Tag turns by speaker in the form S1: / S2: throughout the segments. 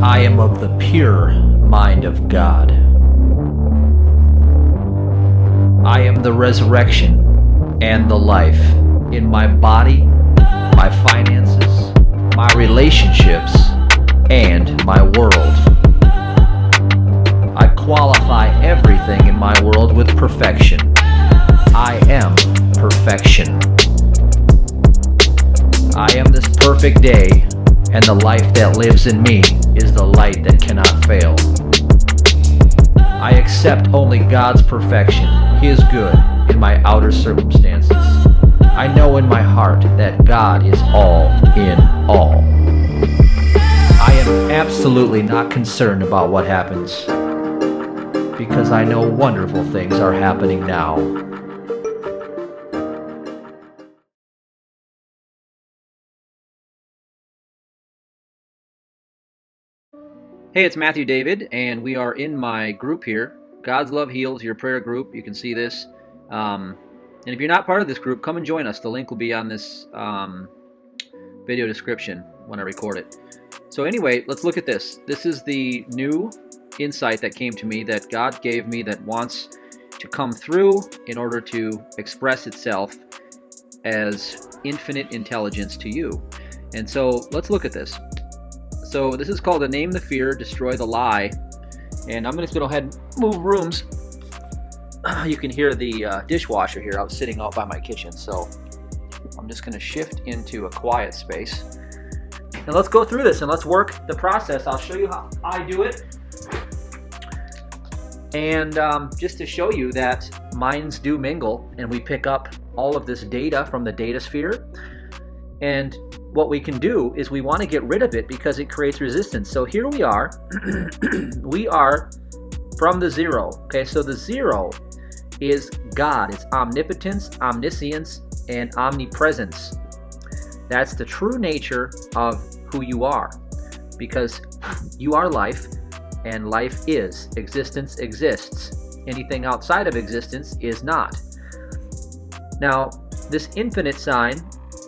S1: I am of the pure mind of God. I am the resurrection and the life in my body, my finances, my relationships, and my world. I qualify everything in my world with perfection. I am perfection. I am this perfect day, and the life that lives in me is the light that cannot fail. I accept only God's perfection, His good, in my outer circumstances. I know in my heart that God is all in all. I am absolutely not concerned about what happens, because I know wonderful things are happening now. Hey, it's Matthew David, and we are in my group here, God's Love Heals, your prayer group. You can see this. And if you're not part of this group, come and join us. The link will be on this video description when I record it. So anyway, let's look at this. This is the new insight that came to me, that God gave me, that wants to come through in order to express itself as infinite intelligence to you. And so let's look at this. So this is called a Name the Fear, Destroy the Lie. And I'm just going to go ahead and move rooms. You can hear the dishwasher here. I was sitting out by my kitchen. So I'm just going to shift into a quiet space. And let's go through this and let's work the process. I'll show you how I do it. And just to show you that minds do mingle, and we pick up all of this data from the data sphere. And what we can do is we want to get rid of it because it creates resistance. So here we are. We are from the zero. Okay, so the zero is God. It's omnipotence, omniscience, and omnipresence. That's the true nature of who you are, because you are life, and life is. Existence exists. Anything outside of existence is not. Now, this infinite sign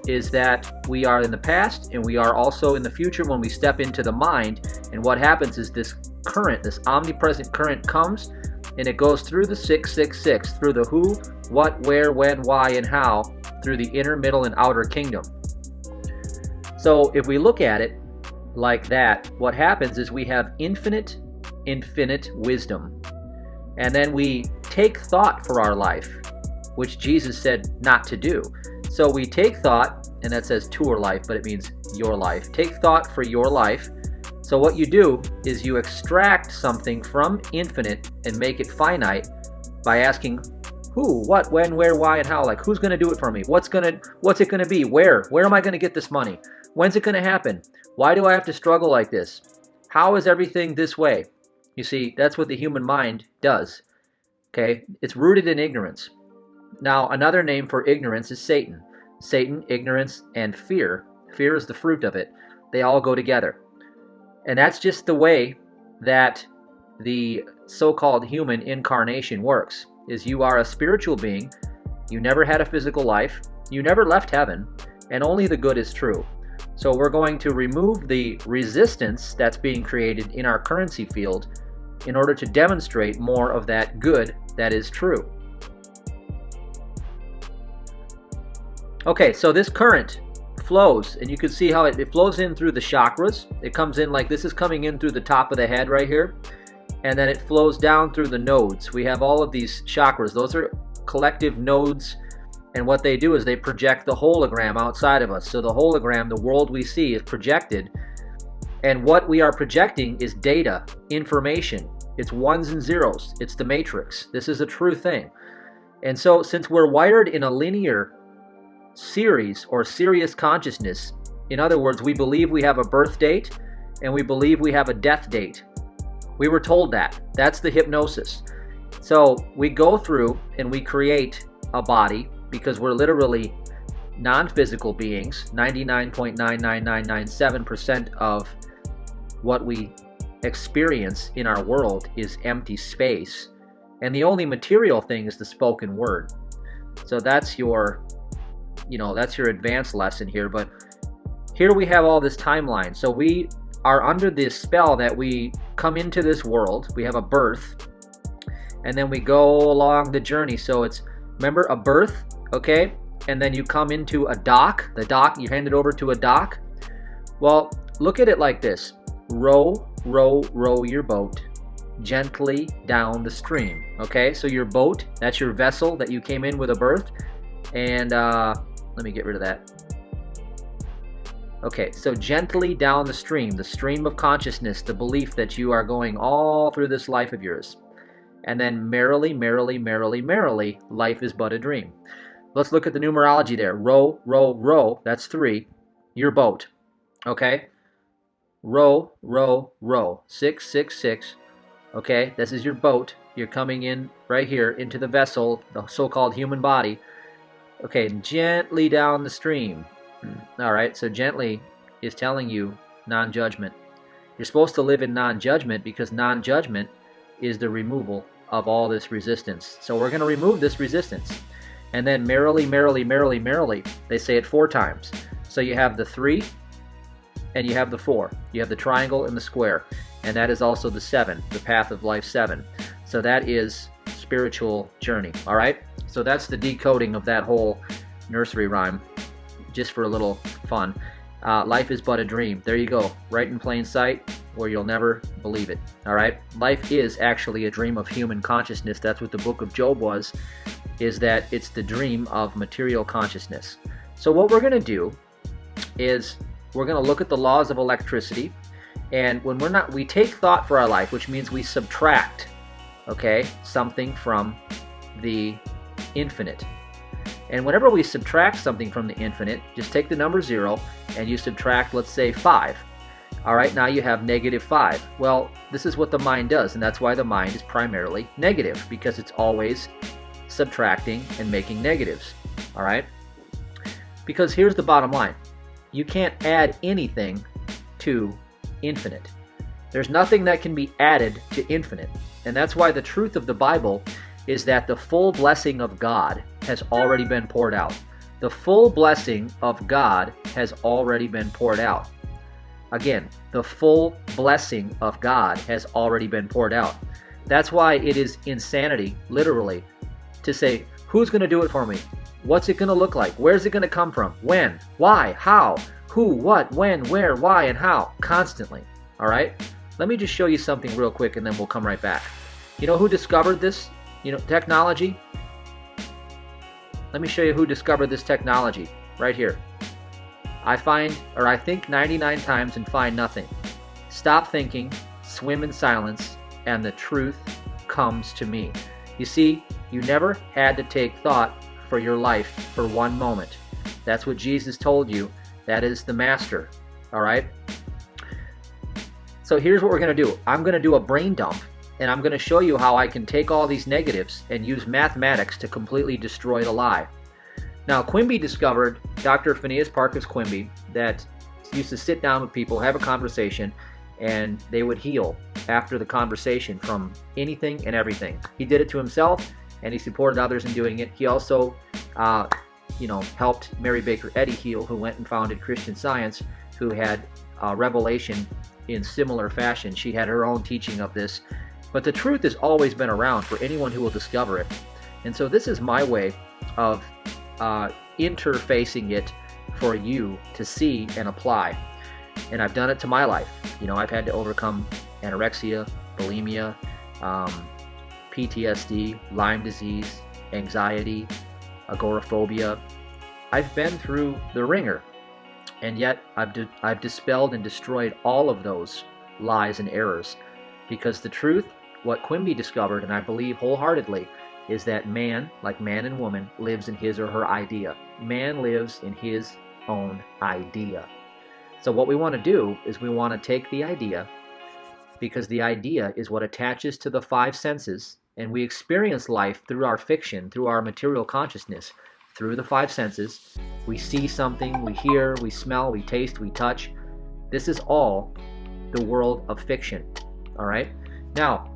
S1: is that we are in the past and we are also in the future when we step into the mind. And what happens is this current, this omnipresent current, comes and it goes through the 666, through the who, what, where, when, why, and how, through the inner, middle, and outer kingdom. So if we look at it like that, what happens is we have infinite wisdom. And then we take thought for our life, which Jesus said not to do. So we take thought, and that says to or life, but it means your life. Take thought for your life. So what you do is you extract something from infinite and make it finite by asking who, what, when, where, why, and how. Like, who's going to do it for me? What's it going to be? Where am I going to get this money? When's it going to happen? Why do I have to struggle like this? How is everything this way? You see, that's what the human mind does. Okay? It's rooted in ignorance. Now, another name for ignorance is Satan. Satan, ignorance, and fear. Fear is the fruit of it. They all go together. And that's just the way that the so-called human incarnation works, is you are a spiritual being, you never had a physical life, you never left heaven, and only the good is true. So we're going to remove the resistance that's being created in our currency field in order to demonstrate more of that good that is true. Okay, so this current flows, and you can see how it flows in through the chakras. It comes in like this is coming in through the top of the head right here, and then it flows down through the nodes. We have all of these chakras. Those are collective nodes, and what they do is they project the hologram outside of us. So the hologram, the world we see, is projected, and what we are projecting is data, information. It's ones and zeros. It's the matrix. This is a true thing. And so since we're wired in a linear series or serious consciousness, in other words, we believe we have a birth date and we believe we have a death date. We were told that. That's the hypnosis. So we go through and we create a body because we're literally non-physical beings. 99.99997% of what we experience in our world is empty space, and the only material thing is the spoken word. So that's your advanced lesson here. But here we have all this timeline. So we are under this spell that we come into this world, we have a birth, and then we go along the journey. So it's, remember, a birth, okay? And then you come into a dock. The dock, you hand it over to a dock. Well, look at it like this. Row, row, row your boat gently down the stream, okay? So your boat, that's your vessel that you came in with a birth. And let me get rid of that. Okay, so gently down the stream of consciousness, the belief that you are going all through this life of yours. And then merrily, merrily, merrily, merrily, life is but a dream. Let's look at the numerology there. Row, row, row, that's 3. Your boat, okay? Row, row, row, 6, 6, 6. Okay, this is your boat. You're coming in right here into the vessel, the so-called human body. Okay, gently down the stream. All right, so gently is telling you non-judgment. You're supposed to live in non-judgment because non-judgment is the removal of all this resistance. So we're going to remove this resistance. And then merrily, merrily, merrily, merrily. They say it 4 times. So you have the 3 and you have the 4. You have the triangle and the square. And that is also the 7, the path of life 7. So that is spiritual journey. All right? So that's the decoding of that whole nursery rhyme, just for a little fun. Life is but a dream. There you go, right in plain sight, where you'll never believe it. All right? Life is actually a dream of human consciousness. That's what the book of Job was, is that it's the dream of material consciousness. So what we're going to do is we're going to look at the laws of electricity. And when we take thought for our life, which means we subtract, okay, something from the infinite. And whenever we subtract something from the infinite, just take the number 0 and you subtract, let's say, 5. All right, now you have -5. Well, this is what the mind does, and that's why the mind is primarily negative, because it's always subtracting and making negatives. All right? Because here's the bottom line. You can't add anything to infinite. There's nothing that can be added to infinite. And that's why the truth of the Bible is that the full blessing of God has already been poured out. The full blessing of God has already been poured out. Again, the full blessing of God has already been poured out. That's why it is insanity, literally, to say, who's going to do it for me? What's it going to look like? Where's it going to come from? When? Why? How? Who? What? When? Where? Why? And how? Constantly. All right? Let me just show you something real quick and then we'll come right back. You know who discovered this? Technology? Let me show you who discovered this technology right here. I think 99 times and find nothing. Stop thinking, swim in silence, and the truth comes to me. You see, you never had to take thought for your life for one moment. That's what Jesus told you. That is the master. All right? So here's what we're going to do. I'm going to do a brain dump, and I'm going to show you how I can take all these negatives and use mathematics to completely destroy the lie. Now, Quimby discovered, Dr. Phineas Parkhurst Quimby, that used to sit down with people, have a conversation, and they would heal after the conversation from anything and everything. He did it to himself, and he supported others in doing it. He also, helped Mary Baker Eddy heal, who went and founded Christian Science, who had revelation in similar fashion. She had her own teaching of this. But the truth has always been around for anyone who will discover it. And so this is my way of interfacing it for you to see and apply. And I've done it to my life. I've had to overcome anorexia, bulimia, PTSD, Lyme disease, anxiety, agoraphobia. I've been through the ringer, and yet I've dispelled and destroyed all of those lies and errors, because the truth, what Quimby discovered, and I believe wholeheartedly, is that man, like man and woman, lives in his or her idea. Man lives in his own idea. So what we want to do is we want to take the idea, because the idea is what attaches to the 5 senses, and we experience life through our fiction, through our material consciousness, through the 5 senses. We see something, we hear, we smell, we taste, we touch. This is all the world of fiction. All right? Now,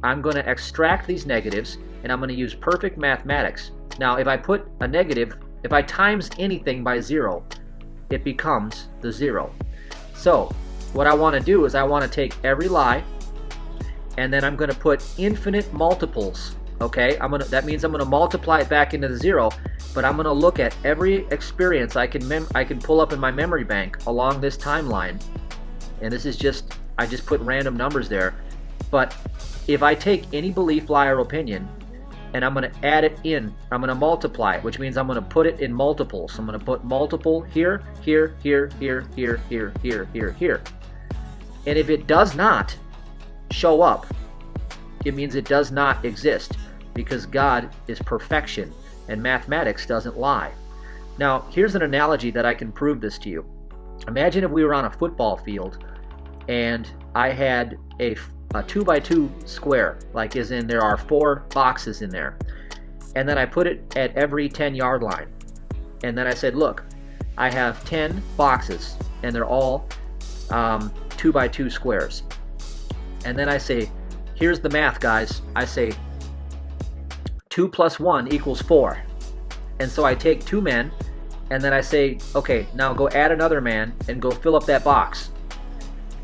S1: I'm going to extract these negatives, and I'm going to use perfect mathematics. Now, if I put a negative, if I times anything by 0, it becomes the 0. So, what I want to do is I want to take every lie, and then I'm going to put infinite multiples. Okay, that means I'm going to multiply it back into the zero, but I'm going to look at every experience I can pull up in my memory bank along this timeline. And this is I just put random numbers there. But if I take any belief, lie, or opinion, and I'm going to add it in, I'm going to multiply it, which means I'm going to put it in multiples. I'm going to put multiple here, here, here, here, here, here, here, here, here. And if it does not show up, it means it does not exist, because God is perfection and mathematics doesn't lie. Now, here's an analogy that I can prove this to you. Imagine if we were on a football field and I had a 2x2 square, like as in there are 4 boxes in there, and then I put it at every 10-yard line, and then I said, look, I have 10 boxes and they're all 2x2 squares, and then I say, here's the math, guys. I say 2 plus 1 equals 4, and so I take 2 men, and then I say, okay, now go add another man and go fill up that box.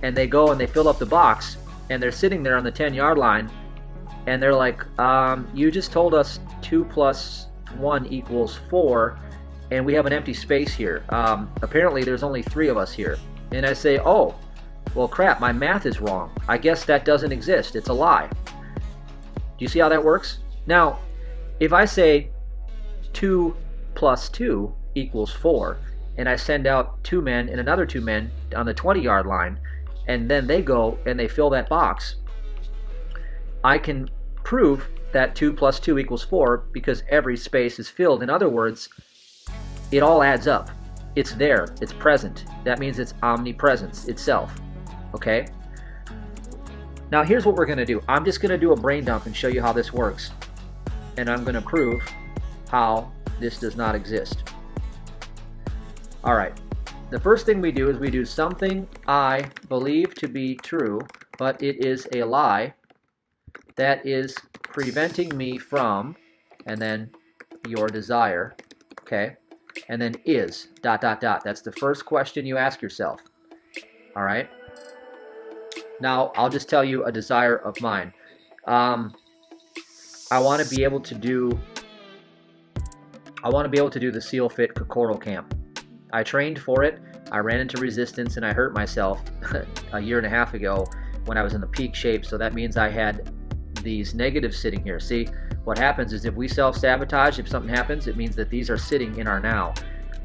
S1: And they go and they fill up the box, and they're sitting there on the 10-yard line, and they're like, you just told us 2 plus 1 equals 4, and we have an empty space here. Apparently there's only 3 of us here. And I say, oh, well crap, my math is wrong. I guess that doesn't exist. It's a lie. Do you see how that works? Now, if I say 2 plus 2 equals 4, and I send out 2 men and another 2 men on the 20-yard line, and then they go and they fill that box, I can prove that 2 plus 2 equals 4 because every space is filled. In other words, it all adds up. It's there. It's present. That means it's omnipresence itself. Okay? Now here's what we're going to do. I'm just going to do a brain dump and show you how this works. And I'm going to prove how this does not exist. Alright. The first thing we do is we do something I believe to be true, but it is a lie that is preventing me from, and then your desire, okay, and then is, ... That's the first question you ask yourself. All right? Now, I'll just tell you a desire of mine. I want to be able to do the SEAL Fit Kokoro camp. I trained for it. I ran into resistance and I hurt myself a year and a half ago when I was in the peak shape. So that means I had these negatives sitting here. See, what happens is if we self-sabotage, if something happens, it means that these are sitting in our now.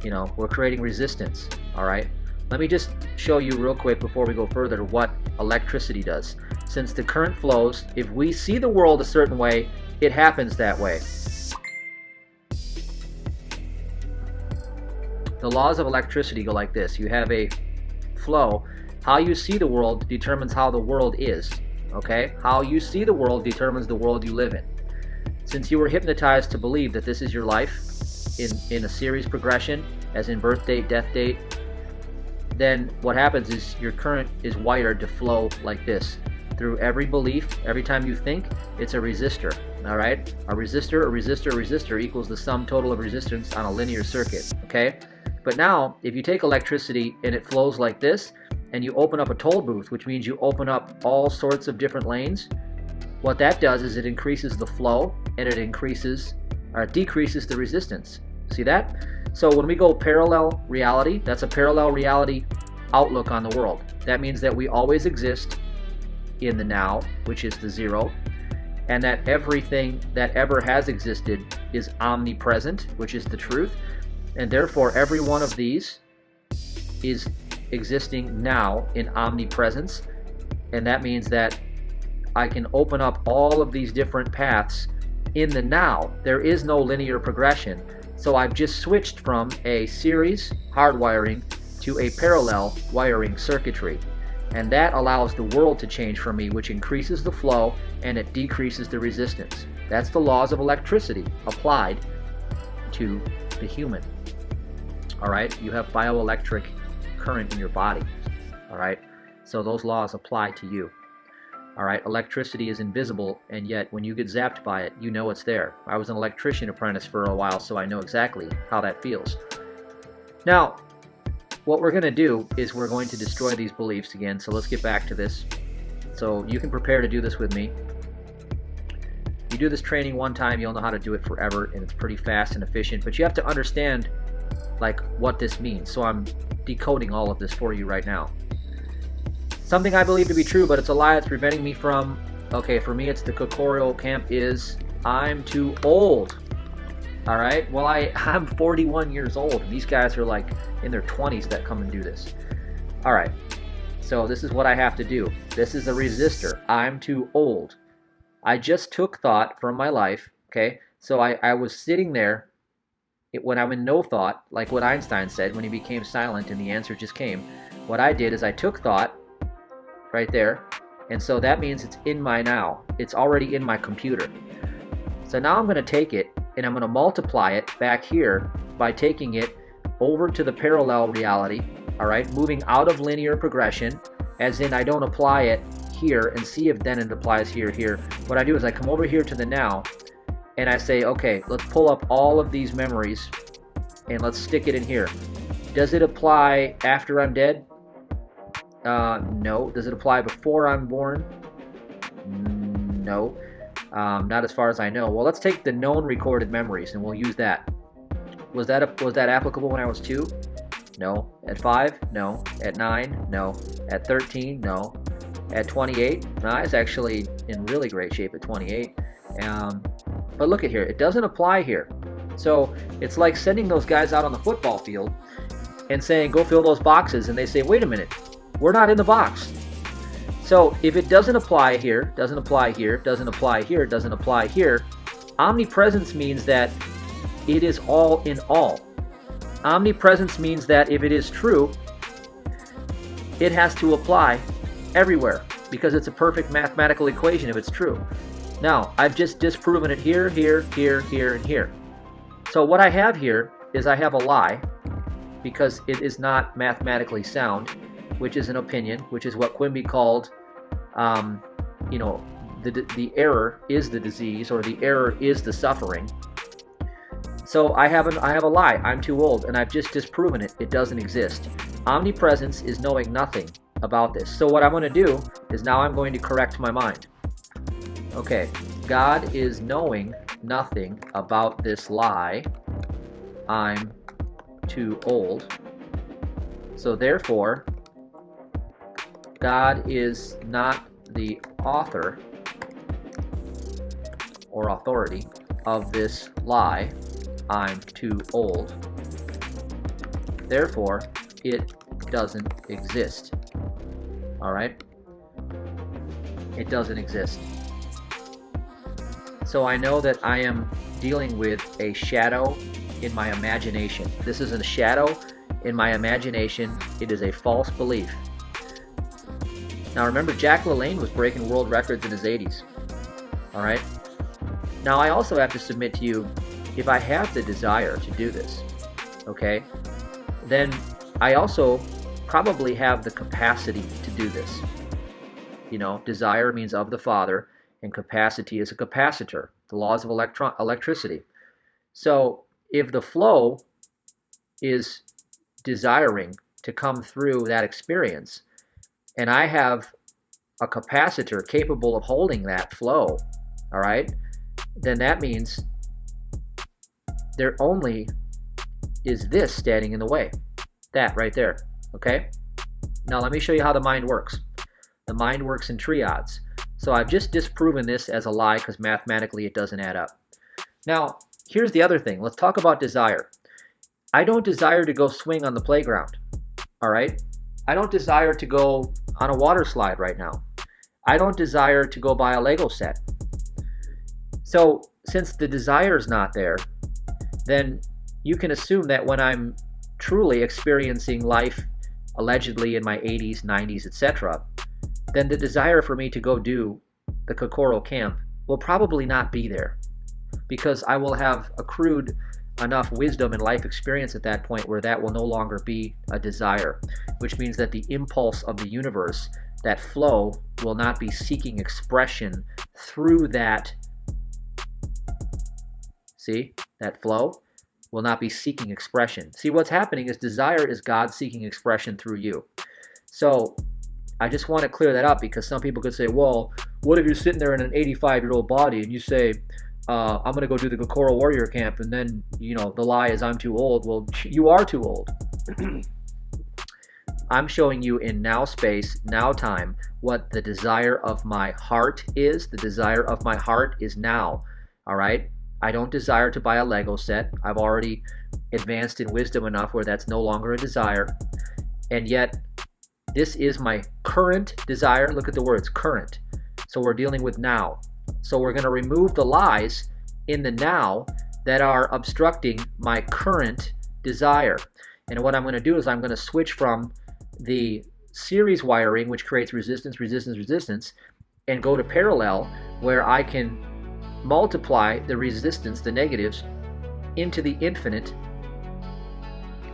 S1: You know, we're creating resistance. All right. Let me just show you real quick before we go further what electricity does. Since the current flows, if we see the world a certain way, it happens that way. The laws of electricity go like this. You have a flow. How you see the world determines how the world is. Okay? How you see the world determines the world you live in. Since you were hypnotized to believe that this is your life in a series progression, as in birth date, death date, then what happens is your current is wired to flow like this. Through every belief, every time you think, it's a resistor. Alright? A resistor equals the sum total of resistance on a linear circuit. Okay? But now, if you take electricity and it flows like this, and you open up a toll booth, which means you open up all sorts of different lanes, what that does is it increases the flow and it decreases the resistance. See that? So when we go parallel reality, that's a parallel reality outlook on the world. That means that we always exist in the now, which is the zero, and that everything that ever has existed is omnipresent, which is the truth. And therefore, every one of these is existing now in omnipresence. And that means that I can open up all of these different paths in the now. There is no linear progression. So I've just switched from a series hardwiring to a parallel wiring circuitry. And that allows the world to change for me, which increases the flow and it decreases the resistance. That's the laws of electricity applied to the human. All right, you have bioelectric current in your body. All right, so those laws apply to you. All right, electricity is invisible, and yet when you get zapped by it, you know it's there. I was an electrician apprentice for a while, so I know exactly how that feels. Now, what we're going to do is we're going to destroy these beliefs again. So let's get back to this. So you can prepare to do this with me. You do this training one time, you'll know how to do it forever, and it's pretty fast and efficient. But you have to understand like what this means. So I'm decoding all of this for you right now. Something I believe to be true, but it's a lie that's preventing me from, okay, for me it's the corporeal camp is I'm too old. All right, well I'm 41 years old, and these guys are like in their 20s that come and do this. All right, so this is what I have to do. This is a resistor. I'm too old. I just took thought from my life, okay? So I was sitting there when I'm in no thought, like what Einstein said when he became silent and the answer just came. What I did is I took thought right there, and so that means it's in my now. It's already in my computer. So now I'm going to take it and I'm going to multiply it back here by taking it over to the parallel reality, all right? Moving out of linear progression, as in I don't apply it here and see if then it applies here. What I do is I come over here to the now and I say, okay, let's pull up all of these memories and let's stick it in here. Does it apply after I'm dead? No. Does it apply before I'm born? No. Not as far as I know. Well, let's take the known recorded memories and we'll use that. Was that applicable when I was 2? No. At 5? No. At 9? No. At 13? No. At 28? No, I was actually in really great shape at 28. But look at here. It doesn't apply here. So it's like sending those guys out on the football field and saying, go fill those boxes. And they say, wait a minute. We're not in the box. So if it doesn't apply here, doesn't apply here, doesn't apply here, doesn't apply here, omnipresence means that it is all in all. Omnipresence means that if it is true, it has to apply everywhere because it's a perfect mathematical equation if it's true. Now, I've just disproven it here, here, here, here, and here. So what I have here is I have a lie because it is not mathematically sound, which is an opinion, which is what Quimby called, the error is the disease, or the error is the suffering. So I have a lie. I'm too old, and I've just disproven it. It doesn't exist. Omnipresence is knowing nothing about this. So what I'm going to do is now I'm going to correct my mind. Okay, God is knowing nothing about this lie. I'm too old. So therefore, God is not the author or authority of this lie. I'm too old. Therefore, it doesn't exist. All right? It doesn't exist. So I know that I am dealing with a shadow in my imagination. This is a shadow in my imagination. It is a false belief. Now remember, Jack LaLanne was breaking world records in his 80s. All right? Now I also have to submit to you, if I have the desire to do this, okay, then I also probably have the capacity to do this. Desire means of the Father, and capacity is a capacitor, the laws of electricity. So if the flow is desiring to come through that experience, and I have a capacitor capable of holding that flow, all right, then that means there only is this standing in the way. That right there, okay? Now let me show you how the mind works. The mind works in triads. So I've just disproven this as a lie because mathematically it doesn't add up. Now, here's the other thing. Let's talk about desire. I don't desire to go swing on the playground, all right? I don't desire to go on a water slide right now. I don't desire to go buy a Lego set. So since the desire is not there, then you can assume that when I'm truly experiencing life allegedly in my 80s, 90s, etc., then the desire for me to go do the corporeal camp will probably not be there, because I will have accrued enough wisdom and life experience at that point where that will no longer be a desire, which means that the impulse of the universe, that flow, will not be seeking expression through that. See, that flow? will not be seeking expression. See, what's happening is desire is God seeking expression through you. So I just want to clear that up, because some people could say, well, what if you're sitting there in an 85-year-old body and you say, I'm going to go do the Kokoro Warrior Camp, and then, the lie is I'm too old. Well, you are too old. I'm showing you in now space, now time, what the desire of my heart is. The desire of my heart is now. All right? I don't desire to buy a Lego set. I've already advanced in wisdom enough where that's no longer a desire. And yet, this is my current desire. Look at the words, current. So we're dealing with now. So we're going to remove the lies in the now that are obstructing my current desire. And what I'm going to do is I'm going to switch from the series wiring, which creates resistance, resistance, resistance, and go to parallel, where I can multiply the resistance, the negatives, into the infinite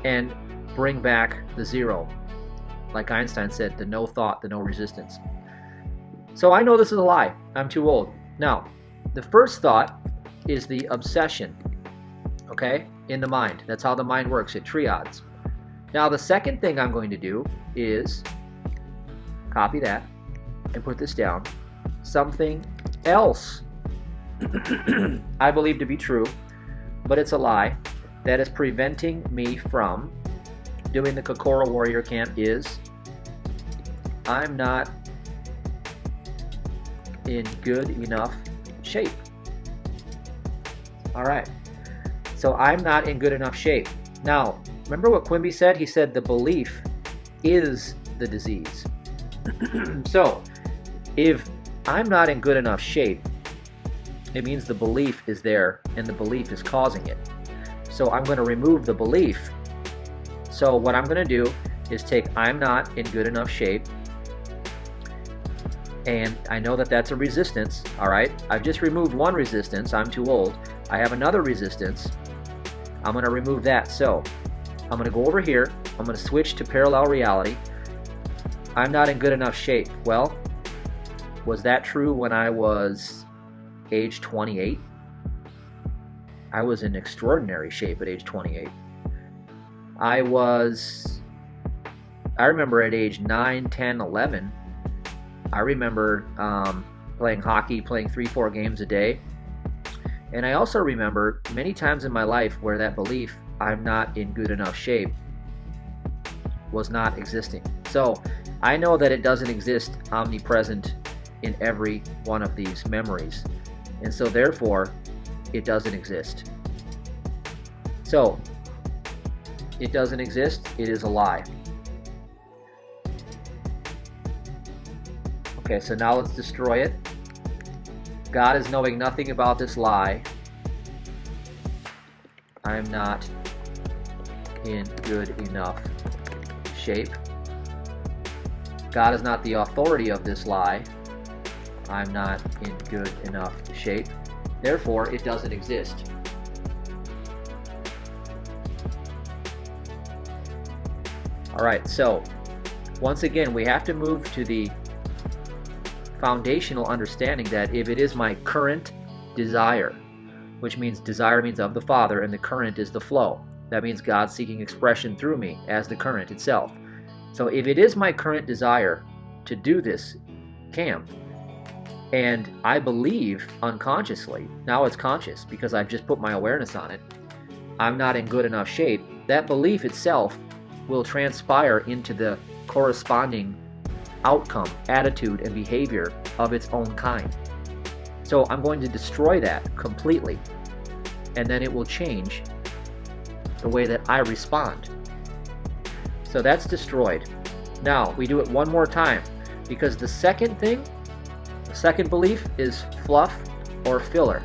S1: and bring back the zero. Like Einstein said, the no thought, the no resistance. So I know this is a lie. I'm too old. Now, the first thought is the obsession, okay, in the mind. That's how the mind works. It triads. Now, the second thing I'm going to do is copy that and put this down. Something else I believe to be true, but it's a lie, that is preventing me from doing the Kokoro Warrior Camp is I'm not in good enough shape. All right. So I'm not in good enough shape. Now, remember what Quimby said? He said the belief is the disease. So if I'm not in good enough shape, it means the belief is there and the belief is causing it. So I'm going to remove the belief. So what I'm going to do is take I'm not in good enough shape, and I know that that's a resistance. All right, I've just removed one resistance, I'm too old. I have another resistance. I'm going to remove that. So I'm going to go over here. I'm going to switch to parallel reality. I'm not in good enough shape. Well, was that true when I was age 28? I was in extraordinary shape at age 28. I remember at age 9, 10, 11, I remember playing hockey, playing 3-4 games a day. And I also remember many times in my life where that belief, I'm not in good enough shape, was not existing. So I know that it doesn't exist omnipresent in every one of these memories. And so therefore, it doesn't exist. So, it doesn't exist, it is a lie. Okay, so now let's destroy it. God is knowing nothing about this lie. I am not in good enough shape. God is not the authority of this lie. I'm not in good enough shape. Therefore, it doesn't exist. All right, so once again, we have to move to the foundational understanding that if it is my current desire, which means desire means of the Father, and the current is the flow. That means God seeking expression through me as the current itself. So if it is my current desire to do this camp, and I believe unconsciously, now it's conscious because I've just put my awareness on it, I'm not in good enough shape, that belief itself will transpire into the corresponding outcome, attitude, and behavior of its own kind. So I'm going to destroy that completely, and then it will change the way that I respond. So that's destroyed. Now we do it one more time, because the second thing, the second belief is fluff or filler.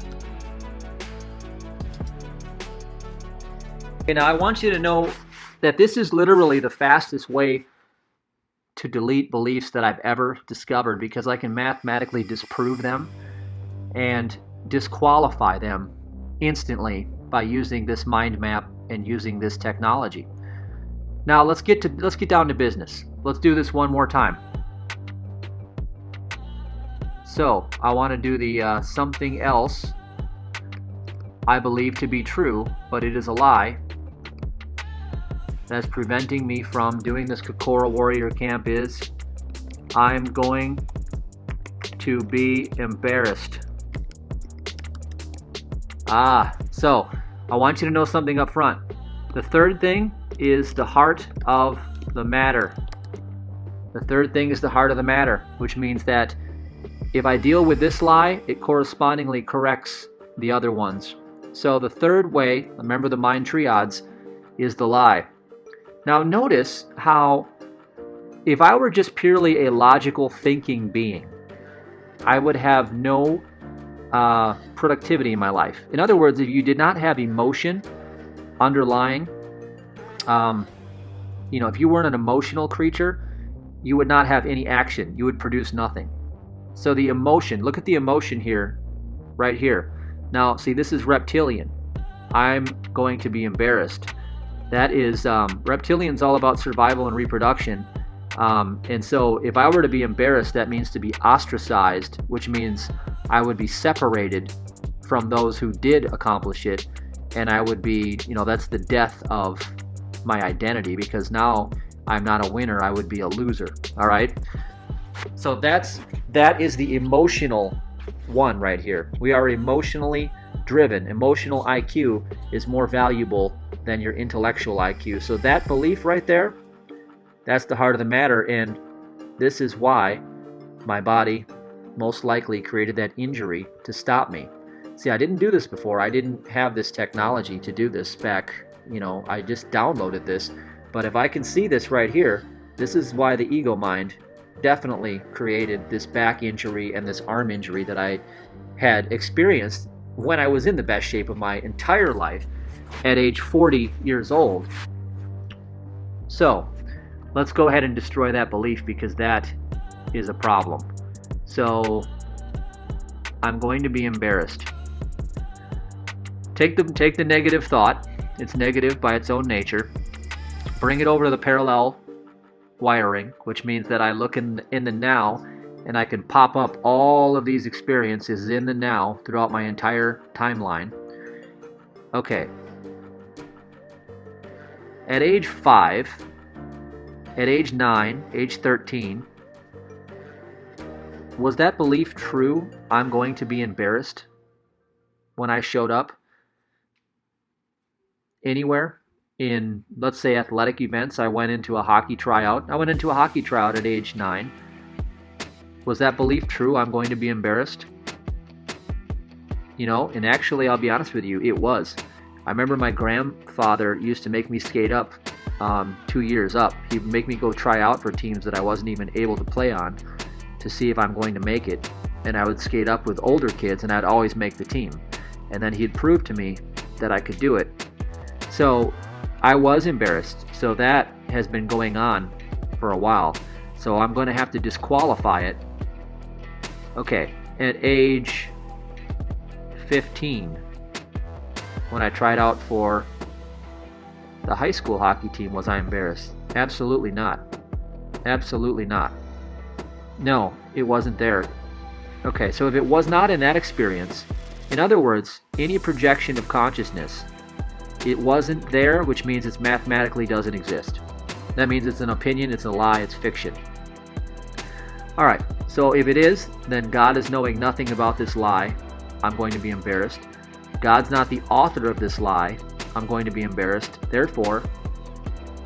S1: Okay, now I want you to know that this is literally the fastest way to delete beliefs that I've ever discovered, because I can mathematically disprove them and disqualify them instantly by using this mind map and using this technology. Now let's get down to business. Let's do this one more time. So I want to do the something else I believe to be true, but it is a lie that's preventing me from doing this Kokora Warrior Camp is I'm going to be embarrassed. So I want you to know something up front. The third thing is the heart of the matter. The third thing is the heart of the matter, which means that if I deal with this lie, it correspondingly corrects the other ones. So the third way, remember the mind triads, is the lie. Now notice how if I were just purely a logical thinking being, I would have no productivity in my life. In other words, if you did not have emotion underlying, if you weren't an emotional creature, you would not have any action. You would produce nothing. So the emotion, look at the emotion here, right here. Now, see, this is reptilian. I'm going to be embarrassed. That is, reptilian's all about survival and reproduction. And so if I were to be embarrassed, that means to be ostracized, which means I would be separated from those who did accomplish it. And I would be, that's the death of my identity, because now I'm not a winner, I would be a loser. All right? So that is the emotional one right here. We are emotionally driven. Emotional IQ is more valuable than your intellectual IQ. So that belief right there, that's the heart of the matter, and this is why my body most likely created that injury to stop me. See, I didn't do this before. I didn't have this technology to do this back, I just downloaded this. But if I can see this right here, this is why the ego mind definitely created this back injury and this arm injury that I had experienced when I was in the best shape of my entire life at age 40 years old. So let's go ahead and destroy that belief, because that is a problem. So I'm going to be embarrassed. Take the negative thought. It's negative by its own nature. Bring it over to the parallel wiring, which means that I look in the now, and I can pop up all of these experiences in the now throughout my entire timeline. Okay. At age 5, at age 9, age 13, was that belief true? I'm going to be embarrassed when I showed up anywhere in, let's say, athletic events. I went into a hockey tryout. At age 9. Was that belief true? I'm going to be embarrassed. And actually, I'll be honest with you, it was. I remember my grandfather used to make me skate up 2 years up. He'd make me go try out for teams that I wasn't even able to play on to see if I'm going to make it. And I would skate up with older kids, and I'd always make the team. And then he'd prove to me that I could do it. So I was embarrassed. So that has been going on for a while. So I'm going to have to disqualify it. Okay, at age 15, when I tried out for the high school hockey team, was I embarrassed? Absolutely not. Absolutely not. No, it wasn't there. Okay, so if it was not in that experience, in other words, any projection of consciousness, it wasn't there, which means it mathematically doesn't exist. That means it's an opinion, it's a lie, it's fiction. All right, so if it is, then God is knowing nothing about this lie. I'm going to be embarrassed. God's not the author of this lie. I'm going to be embarrassed. Therefore,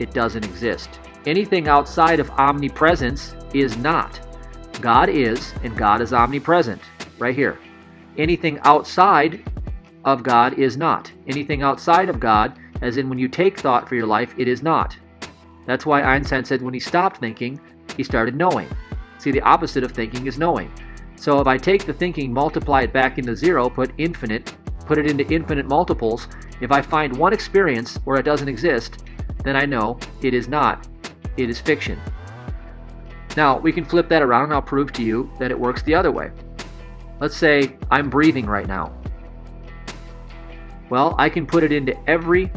S1: it doesn't exist. Anything outside of omnipresence is not. God is, and God is omnipresent, right here. Anything outside of God is not. Anything outside of God, as in when you take thought for your life, it is not. That's why Einstein said when he stopped thinking, he started knowing. See, the opposite of thinking is knowing. So if I take the thinking, multiply it back into zero, put it into infinite multiples, if I find one experience where it doesn't exist, then I know it is not. It is fiction. Now, we can flip that around, and I'll prove to you that it works the other way. Let's say I'm breathing right now. Well, I can put it into every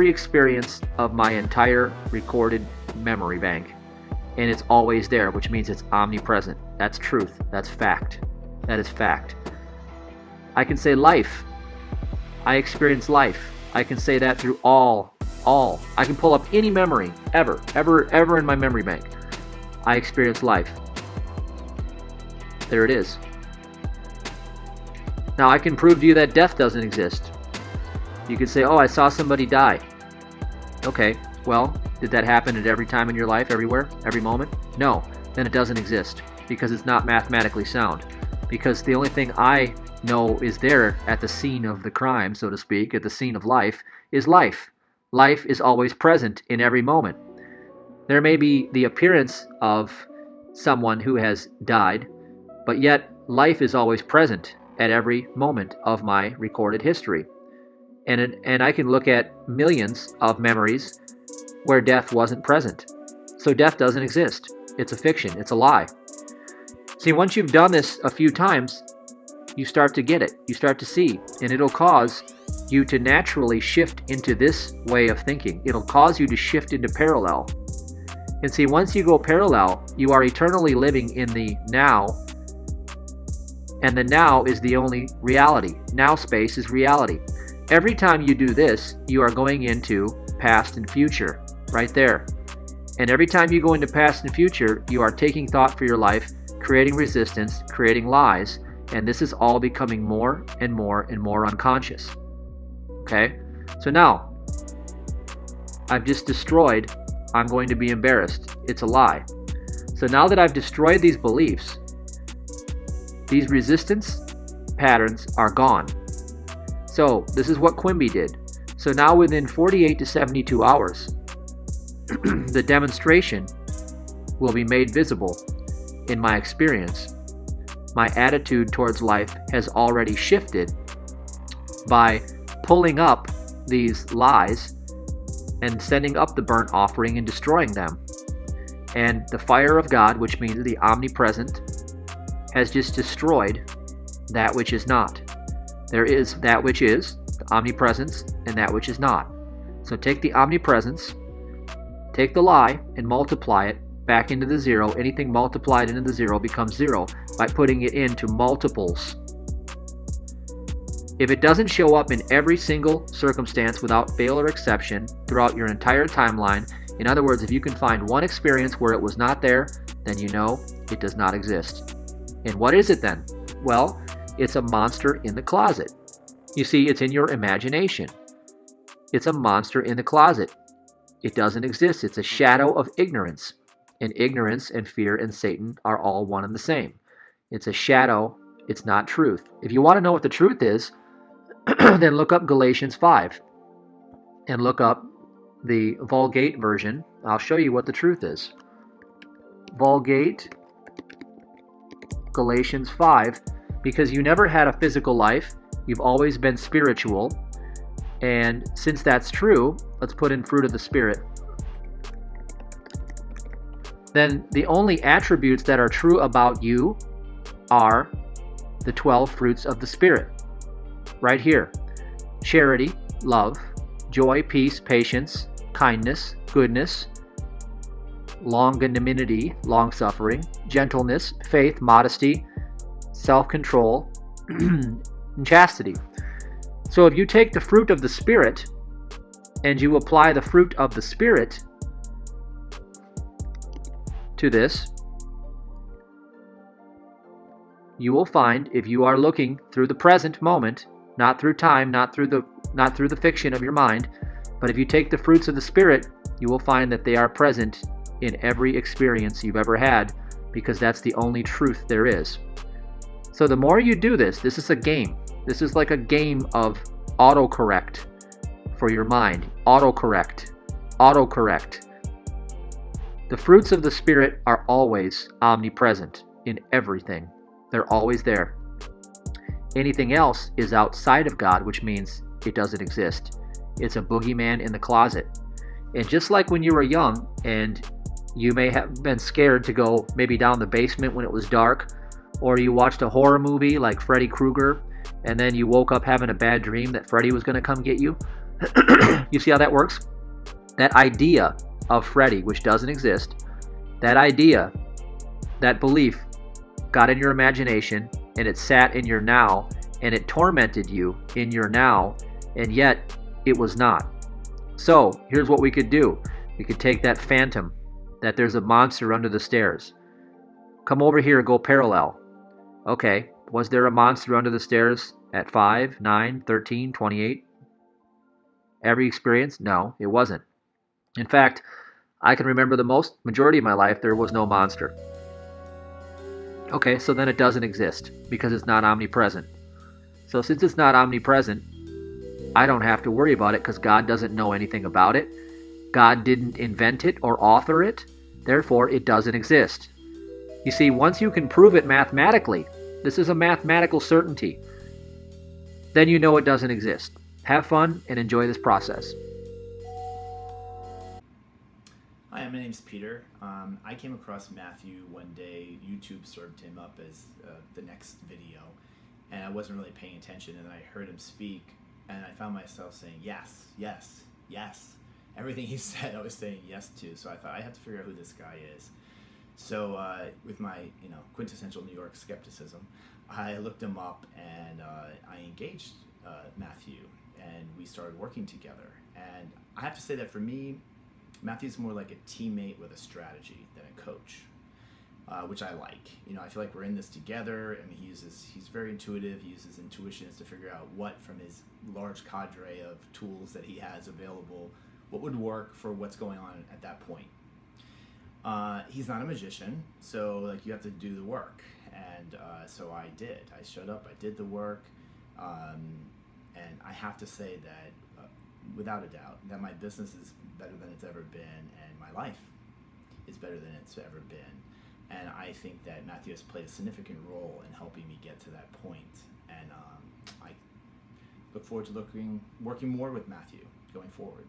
S1: experience of my entire recorded memory bank, and it's always there, which means it's omnipresent. That's truth. That's fact. That is fact. I can say life. I experience life. I can say that through all. I can pull up any memory ever in my memory bank. I experience life. There it is. Now I can prove to you that death doesn't exist. You could say, oh, I saw somebody die. Okay, well, did that happen at every time in your life, everywhere, every moment? No, then it doesn't exist because it's not mathematically sound. Because the only thing I know is there at the scene of the crime, so to speak, at the scene of life, is life. Life is always present in every moment. There may be the appearance of someone who has died, but yet life is always present at every moment of my recorded history. And I can look at millions of memories where death wasn't present. So death doesn't exist. It's a fiction. It's a lie. See, once you've done this a few times, you start to get it. You start to see. And it'll cause you to naturally shift into this way of thinking. It'll cause you to shift into parallel. And see, once you go parallel, you are eternally living in the now. And the now is the only reality. Now space is reality. Every time you do this, you are going into past and future, right there. And every time you go into past and future, you are taking thought for your life, creating resistance, creating lies, and this is all becoming more and more and more unconscious. Okay? So now, I've just destroyed, I'm going to be embarrassed. It's a lie. So now that I've destroyed these beliefs, these resistance patterns are gone. So this is what Quimby did. So now within 48 to 72 hours, the demonstration will be made visible in my experience. My attitude towards life has already shifted by pulling up these lies and sending up the burnt offering and destroying them. And the fire of God, which means the omnipresent, has just destroyed that which is not. There is that which is, the omnipresence, and that which is not. So take the omnipresence, take the lie, and multiply it back into the zero. Anything multiplied into the zero becomes zero by putting it into multiples. If it doesn't show up in every single circumstance without fail or exception throughout your entire timeline, in other words, if you can find one experience where it was not there, then you know it does not exist. And what is it then? Well, it's a monster in the closet. You see, it's in your imagination. It's a monster in the closet. It doesn't exist. It's a shadow of ignorance. And ignorance and fear and Satan are all one and the same. It's a shadow. It's not truth. If you want to know what the truth is, then look up Galatians 5 and look up the Vulgate version. I'll show you what the truth is. Vulgate, Galatians 5. Because you never had a physical life, you've always been spiritual. And since that's true, let's put in fruit of the Spirit. Then the only attributes that are true about you are the 12 fruits of the Spirit. Right here. Charity, love, joy, peace, patience, kindness, goodness, longanimity, long-suffering, gentleness, faith, modesty, self-control, and chastity. So if you take the fruit of the Spirit and you apply the fruit of the Spirit to this, you will find, if you are looking through the present moment, not through time, not through the fiction of your mind, but if you take the fruits of the Spirit, you will find that they are present in every experience you've ever had, because that's the only truth there is. So the more you do this, this is a game. This is like a game of autocorrect for your mind. Autocorrect. Autocorrect. The fruits of the Spirit are always omnipresent in everything. They're always there. Anything else is outside of God, which means it doesn't exist. It's a boogeyman in the closet. And just like when you were young and you may have been scared to go maybe down the basement when it was dark, or you watched a horror movie like Freddy Krueger, and then you woke up having a bad dream that Freddy was going to come get you. You see how that works? That idea of Freddy, which doesn't exist, that idea, that belief got in your imagination, and it sat in your now, and it tormented you in your now, and yet it was not. So here's what we could do. We could take that phantom, that there's a monster under the stairs. Come over here, go parallel. Okay, was there a monster under the stairs at 5, 9, 13, 28? Every experience? No, it wasn't. In fact, I can remember the majority of my life there was no monster. Okay, so then it doesn't exist because it's not omnipresent. So since it's not omnipresent, I don't have to worry about it because God doesn't know anything about it. God didn't invent it or author it. Therefore, it doesn't exist. You see, once you can prove it mathematically, this is a mathematical certainty, then you know it doesn't exist. Have fun and enjoy this process.
S2: Hi, my name's Peter. I came across Matthew one day. YouTube served him up as the next video, and I wasn't really paying attention, and I heard him speak, and I found myself saying yes, yes, yes. Everything he said, I was saying yes to, so I thought I have to figure out who this guy is. So with my quintessential New York skepticism, I looked him up, and I engaged Matthew, and we started working together. And I have to say that for me, Matthew's more like a teammate with a strategy than a coach, which I like. I feel like we're in this together. I mean, he's very intuitive. He uses intuitions to figure out what from his large cadre of tools that he has available, what would work for what's going on at that point. He's not a magician, so you have to do the work. And so I did. I showed up, I did the work, and I have to say that without a doubt, that my business is better than it's ever been, and my life is better than it's ever been. And I think that Matthew has played a significant role in helping me get to that point. And I look forward to working more with Matthew going forward.